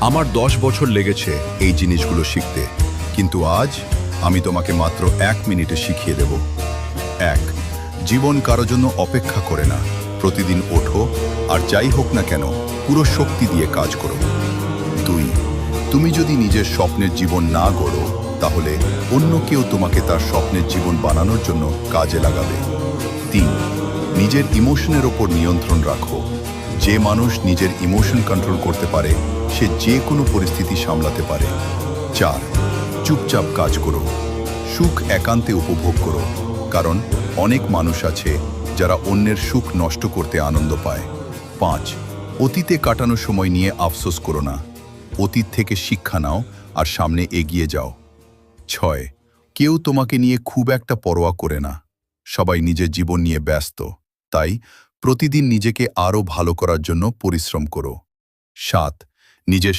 আমার 10 বছর লেগেছে এই জিনিসগুলো শিখতে, কিন্তু আজ আমি তোমাকে মাত্র 1 মিনিটে শিখিয়ে দেব। 1, জীবন কারো জন্য অপেক্ষা করে না। প্রতিদিন ওঠো, আর যাই হোক না কেন পুরো শক্তি দিয়ে কাজ করো। 2, তুমি যদি নিজের স্বপ্নের জীবন না গড়ো, তাহলে অন্য কেউ তোমাকে তার স্বপ্নের জীবন বানানোর জন্য কাজে লাগাবে। 3, নিজের ইমোশনের ওপর নিয়ন্ত্রণ রাখো। যে মানুষ নিজের ইমোশন কন্ট্রোল করতে পারে, সে যে কোনো পরিস্থিতি সামলাতে পারে। 4, চুপচাপ কাজ করো। সুখ একান্তে উপভোগ করো, কারণ অনেক মানুষ আছে যারা অন্যের সুখ নষ্ট করতে আনন্দ পায়। 5, অতীতে কাটানো সময় নিয়ে আফসোস করো না। অতীত থেকে শিক্ষা নাও আর সামনে এগিয়ে যাও। 6, কেউ তোমাকে নিয়ে খুব একটা পরোয়া করে না। সবাই নিজের জীবন নিয়ে ব্যস্ত, তাই প্রতিদিন নিজেকে আরও ভালো করার জন্য পরিশ্রম করো। 7, নিজের